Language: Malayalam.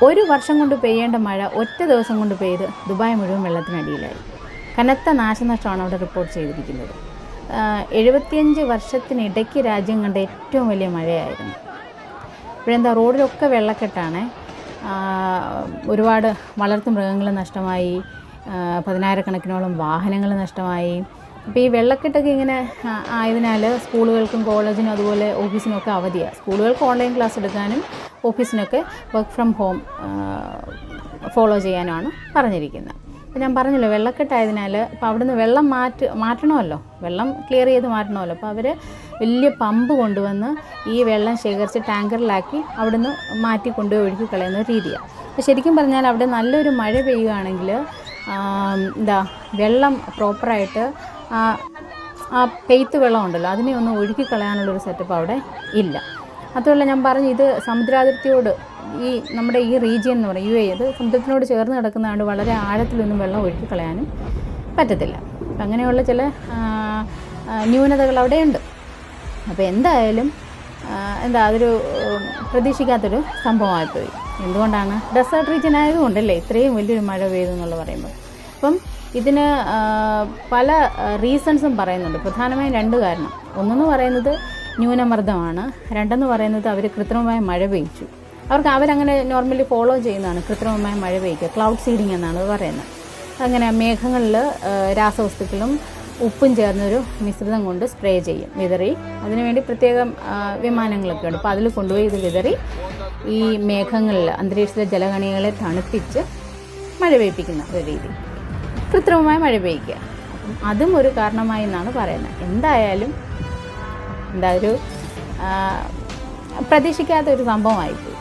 ഒരു വർഷം കൊണ്ട് പെയ്യേണ്ട മഴ ഒറ്റ ദിവസം കൊണ്ട് പെയ്ത് ദുബായ് മുഴുവൻ വെള്ളത്തിനടിയിലായി. കനത്ത നാശനഷ്ടമാണ് അവിടെ റിപ്പോർട്ട് ചെയ്തിരിക്കുന്നത്. 75 വർഷത്തിനിടയ്ക്ക് രാജ്യം കണ്ട ഏറ്റവും വലിയ മഴയായിരുന്നു. ഇപ്പോഴെന്താ റോഡിലൊക്കെ വെള്ളക്കെട്ടാണ്. ഒരുപാട് വളർത്തു മൃഗങ്ങൾ നഷ്ടമായി, 10,000-കണക്കിനോളം വാഹനങ്ങൾ നഷ്ടമായി. അപ്പോൾ ഈ വെള്ളക്കെട്ടൊക്കെ ഇങ്ങനെ ആയതിനാൽ സ്കൂളുകൾക്കും കോളേജിനും അതുപോലെ ഓഫീസിനൊക്കെ അവധിയാണ്. സ്കൂളുകൾക്ക് ഓൺലൈൻ ക്ലാസ് എടുക്കാനും ഓഫീസിനൊക്കെ വർക്ക് ഫ്രം ഹോം ഫോളോ ചെയ്യാനുമാണ് പറഞ്ഞിരിക്കുന്നത്. അപ്പോൾ ഞാൻ പറഞ്ഞല്ലോ, വെള്ളക്കെട്ടായതിനാൽ ഇപ്പോൾ അവിടുന്ന് വെള്ളം മാറ്റണമല്ലോ, വെള്ളം ക്ലിയർ ചെയ്ത് മാറ്റണമല്ലോ. അപ്പോൾ അവർ വലിയ പമ്പ് കൊണ്ടുവന്ന് ഈ വെള്ളം ശേഖരിച്ച് ടാങ്കറിലാക്കി അവിടുന്ന് മാറ്റി കൊണ്ടുപോയി ഒഴുക്കി കളയുന്ന ഒരു രീതിയാണ്. അപ്പോൾ ശരിക്കും പറഞ്ഞാൽ അവിടെ നല്ലൊരു മഴ പെയ്യുകയാണെങ്കിൽ വെള്ളം പ്രോപ്പറായിട്ട് ആ പെയ്ത്ത് വെള്ളം ഉണ്ടല്ലോ അതിനെ ഒന്ന് ഒഴുക്കി കളയാനുള്ളൊരു സെറ്റപ്പ് അവിടെ ഇല്ല. അതുമല്ല, ഞാൻ പറഞ്ഞു, ഇത് സമുദ്രാതിർത്തിയോട് ഈ നമ്മുടെ ഈ റീജിയൻ എന്ന് പറയും UAE, ഇത് സമുദ്രത്തിനോട് ചേർന്ന് കിടക്കുന്നതുകൊണ്ട് വളരെ ആഴത്തിലൊന്നും വെള്ളം ഒഴുക്കി കളയാനും പറ്റത്തില്ല. അങ്ങനെയുള്ള ചില ന്യൂനതകൾ അവിടെയുണ്ട്. അപ്പോൾ എന്തായാലും അതൊരു പ്രതീക്ഷിക്കാത്തൊരു സംഭവമായിപ്പോയി. എന്തുകൊണ്ടാണ്? ഡെസേർട്ട് റീജിയൻ ആയതുകൊണ്ടല്ലേ ഇത്രയും വലിയൊരു മഴ പെയ്തു എന്നുള്ള പറയുമ്പോൾ. അപ്പം ഇതിന് പല റീസൺസും പറയുന്നുണ്ട്. പ്രധാനമായും 2 കാരണം. ഒന്നെന്ന് പറയുന്നത് ന്യൂനമർദ്ദമാണ്, രണ്ടെന്ന് പറയുന്നത് അവർ കൃത്രിമമായ മഴ പെയ്ച്ചു. അവരങ്ങനെ നോർമലി ഫോളോ ചെയ്യുന്നതാണ് കൃത്രിമമായ മഴ പെയ്ക്കുക, ക്ലൗഡ് സീഡിങ് എന്നാണ് പറയുന്നത്. അങ്ങനെ മേഘങ്ങളിൽ രാസവസ്തുക്കളും ഉപ്പും ചേർന്നൊരു മിശ്രിതം കൊണ്ട് സ്പ്രേ ചെയ്യും, വിതറി. അതിനുവേണ്ടി പ്രത്യേകം വിമാനങ്ങളൊക്കെ ഉണ്ട്. അപ്പോൾ അതിൽ കൊണ്ടുപോയി ഇത് വിതറി ഈ മേഘങ്ങളിൽ അന്തരീക്ഷത്തിലെ ജലകണികളെ തണുപ്പിച്ച് മഴ പെയ്പ്പിക്കുന്ന ഒരു രീതി, കൃത്രിമമായ മഴ പെയ്യ്ക്കുക. അതും ഒരു കാരണമായി എന്നാണ് പറയുന്നത്. എന്തായാലും ഒരു പ്രതീക്ഷിക്കാത്ത ഒരു സംഭവമായിപ്പോയി.